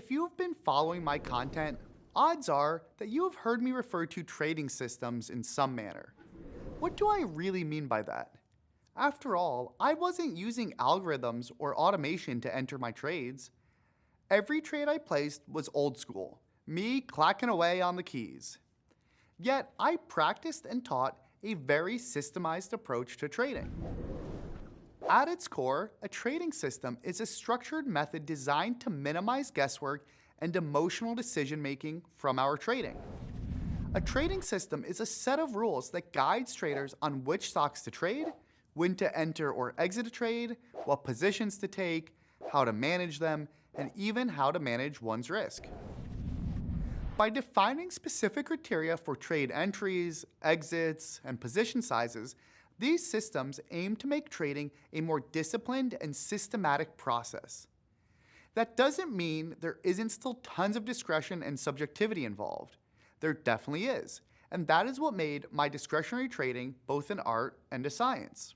If you've been following my content, odds are that you have heard me refer to trading systems in some manner. What do I really mean by that? After all, I wasn't using algorithms or automation to enter my trades. Every trade I placed was old school, me clacking away on the keys. Yet, I practiced and taught a very systemized approach to trading. At its core, a trading system is a structured method designed to minimize guesswork and emotional decision making from our trading. A trading system is a set of rules that guides traders on which stocks to trade, when to enter or exit a trade, what positions to take, how to manage them, and even how to manage one's risk. By defining specific criteria for trade entries, exits, and position sizes, these systems aim to make trading a more disciplined and systematic process. That doesn't mean there isn't still tons of discretion and subjectivity involved. There definitely is, and that is what made my discretionary trading both an art and a science.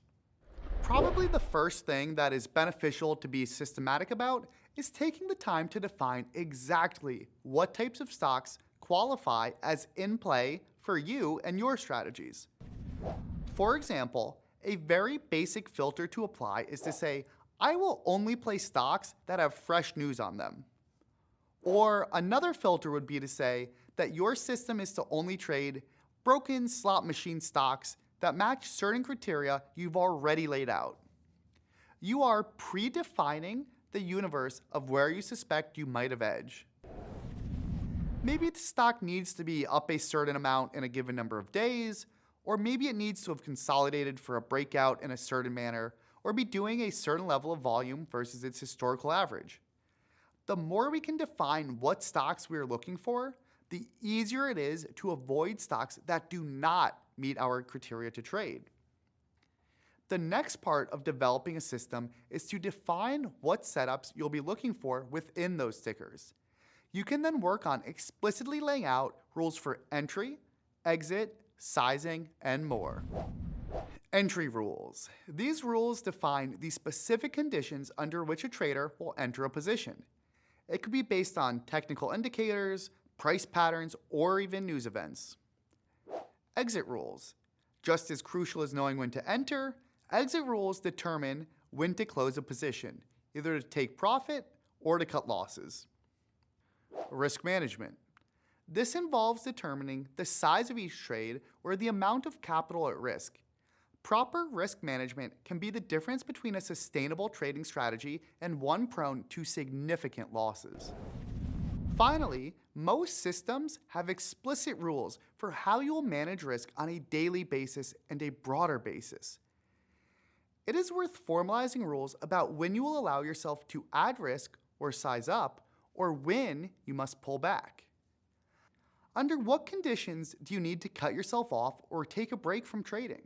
Probably the first thing that is beneficial to be systematic about is taking the time to define exactly what types of stocks qualify as in play for you and your strategies. For example, a very basic filter to apply is to say, I will only play stocks that have fresh news on them. Or another filter would be to say that your system is to only trade broken slot machine stocks that match certain criteria you've already laid out. You are predefining the universe of where you suspect you might have edged. Maybe the stock needs to be up a certain amount in a given number of days, or maybe it needs to have consolidated for a breakout in a certain manner, or be doing a certain level of volume versus its historical average. The more we can define what stocks we are looking for, the easier it is to avoid stocks that do not meet our criteria to trade. The next part of developing a system is to define what setups you'll be looking for within those stickers. You can then work on explicitly laying out rules for entry, exit, sizing, and more. Entry rules. These rules define the specific conditions under which a trader will enter a position. It could be based on technical indicators, price patterns, or even news events. Exit rules. Just as crucial as knowing when to enter, exit rules determine when to close a position, either to take profit or to cut losses. Risk management. This involves determining the size of each trade or the amount of capital at risk. Proper risk management can be the difference between a sustainable trading strategy and one prone to significant losses. Finally, most systems have explicit rules for how you will manage risk on a daily basis and a broader basis. It is worth formalizing rules about when you will allow yourself to add risk or size up, or when you must pull back. Under what conditions do you need to cut yourself off or take a break from trading?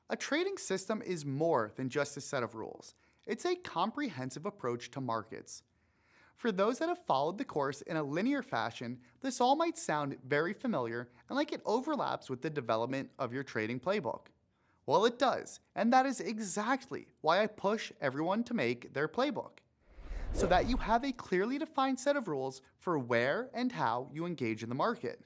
A trading system is more than just a set of rules. It's a comprehensive approach to markets. For those that have followed the course in a linear fashion, this all might sound very familiar and like it overlaps with the development of your trading playbook. Well, it does, and that is exactly why I push everyone to make their playbook, so that you have a clearly defined set of rules for where and how you engage in the market.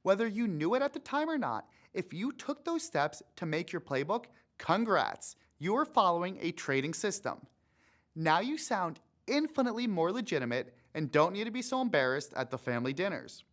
Whether you knew it at the time or not, if you took those steps to make your playbook, congrats, you are following a trading system. Now you sound infinitely more legitimate and don't need to be so embarrassed at the family dinners.